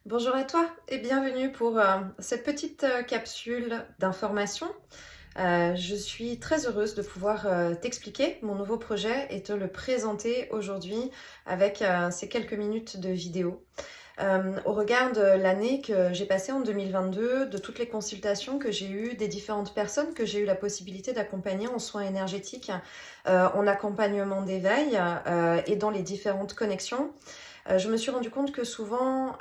Bonjour à toi et bienvenue pour cette petite capsule d'information. Je suis très heureuse de pouvoir t'expliquer mon nouveau projet et te le présenter aujourd'hui avec ces quelques minutes de vidéo. Au regard de l'année que j'ai passée en 2022, de toutes les consultations que j'ai eues, des différentes personnes que j'ai eu la possibilité d'accompagner en soins énergétiques, en accompagnement d'éveil et dans les différentes connexions, je me suis rendu compte que souvent,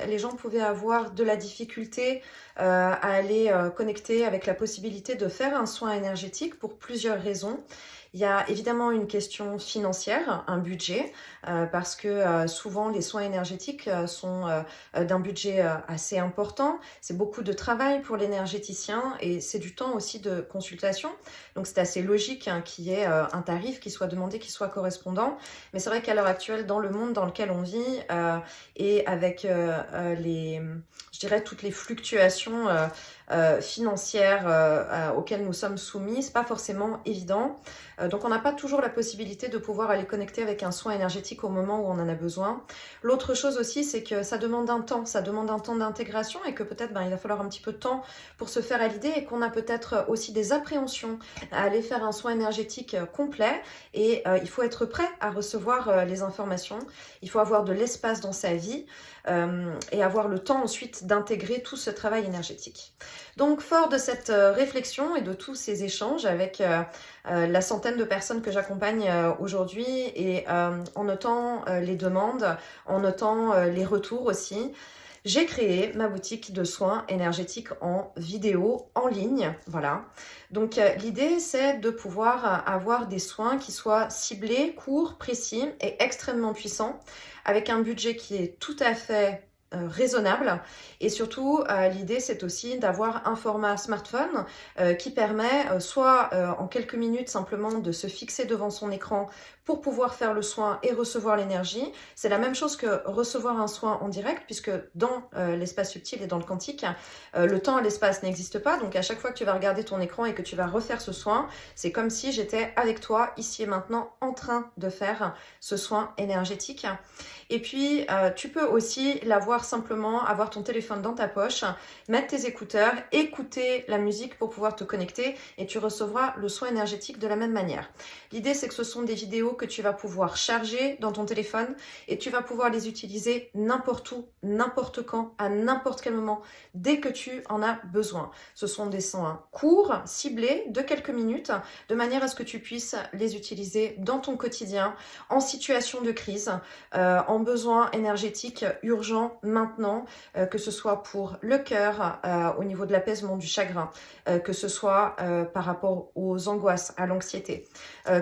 les gens pouvaient avoir de la difficulté à aller connecter avec la possibilité de faire un soin énergétique pour plusieurs raisons. Il y a évidemment une question financière, un budget, parce que souvent les soins énergétiques sont d'un budget assez important. C'est beaucoup de travail pour l'énergéticien et c'est du temps aussi de consultation. Donc c'est assez logique qu'il y ait un tarif qui soit demandé, qui soit correspondant. Mais c'est vrai qu'à l'heure actuelle, dans le monde dans lequel on vit et avec je dirais, toutes les fluctuations financières auxquelles nous sommes soumis, c'est pas forcément évident. Donc on n'a pas toujours la possibilité de pouvoir aller connecter avec un soin énergétique au moment où on en a besoin. L'autre chose aussi, c'est que ça demande un temps, d'intégration et que peut-être il va falloir un petit peu de temps pour se faire à l'idée et qu'on a peut-être aussi des appréhensions à aller faire un soin énergétique complet et il faut être prêt à recevoir les informations, il faut avoir de l'espace dans sa vie et avoir le temps ensuite d'intégrer tout ce travail énergétique. Donc fort de cette réflexion et de tous ces échanges avec la centaine de personnes que j'accompagne aujourd'hui et en notant les demandes, en notant les retours aussi, j'ai créé ma boutique de soins énergétiques en vidéo, en ligne, voilà. Donc l'idée c'est de pouvoir avoir des soins qui soient ciblés, courts, précis et extrêmement puissants, avec un budget qui est tout à fait raisonnable et surtout l'idée c'est aussi d'avoir un format smartphone qui permet soit en quelques minutes simplement de se fixer devant son écran pour pouvoir faire le soin et recevoir l'énergie. C'est la même chose que recevoir un soin en direct puisque dans l'espace subtil et dans le quantique, le temps et l'espace n'existent pas. Donc à chaque fois que tu vas regarder ton écran et que tu vas refaire ce soin, c'est comme si j'étais avec toi ici et maintenant en train de faire ce soin énergétique. Et puis tu peux aussi l'avoir simplement, avoir ton téléphone dans ta poche, mettre tes écouteurs, écouter la musique pour pouvoir te connecter et tu recevras le soin énergétique de la même manière. L'idée c'est que ce sont des vidéos que tu vas pouvoir charger dans ton téléphone et tu vas pouvoir les utiliser n'importe où, n'importe quand, à n'importe quel moment, dès que tu en as besoin. Ce sont des soins courts, ciblés, de quelques minutes, de manière à ce que tu puisses les utiliser dans ton quotidien, en situation de crise, en besoin énergétique urgent maintenant, que ce soit pour le cœur, au niveau de l'apaisement du chagrin, que ce soit par rapport aux angoisses, à l'anxiété,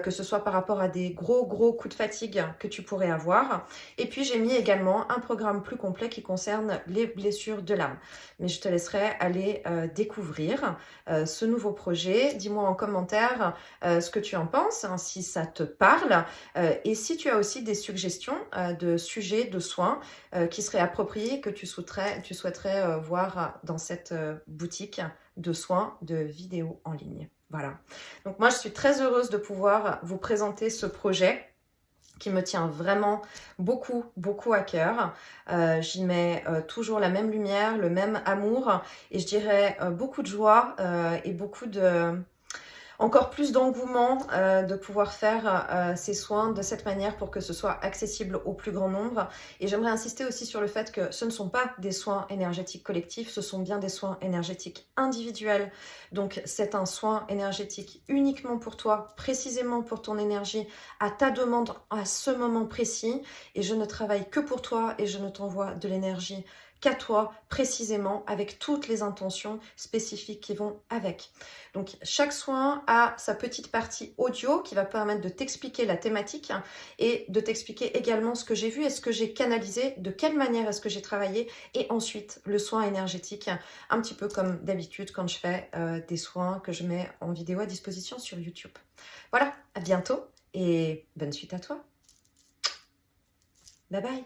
que ce soit par rapport à des gros coups de fatigue que tu pourrais avoir. Et puis j'ai mis également un programme plus complet qui concerne les blessures de l'âme. Mais je te laisserai aller découvrir ce nouveau projet. Dis-moi en commentaire ce que tu en penses, hein, si ça te parle. Et si tu as aussi des suggestions de sujets, de soins qui seraient appropriés, que tu souhaiterais voir dans cette boutique de soins, de vidéos en ligne. Voilà. Donc moi, je suis très heureuse de pouvoir vous présenter ce projet qui me tient vraiment beaucoup à cœur. J'y mets toujours la même lumière, le même amour et je dirais beaucoup de joie et encore plus d'engouement de pouvoir faire ces soins de cette manière pour que ce soit accessible au plus grand nombre. Et j'aimerais insister aussi sur le fait que ce ne sont pas des soins énergétiques collectifs, ce sont bien des soins énergétiques individuels. Donc c'est un soin énergétique uniquement pour toi, précisément pour ton énergie, à ta demande à ce moment précis. Et je ne travaille que pour toi et je ne t'envoie de l'énergie qu'à toi précisément avec toutes les intentions spécifiques qui vont avec. Donc chaque soin a sa petite partie audio qui va permettre de t'expliquer la thématique et de t'expliquer également ce que j'ai vu et ce que j'ai canalisé, de quelle manière est-ce que j'ai travaillé et ensuite le soin énergétique, un petit peu comme d'habitude quand je fais des soins que je mets en vidéo à disposition sur YouTube. Voilà, à bientôt et bonne suite à toi. Bye bye.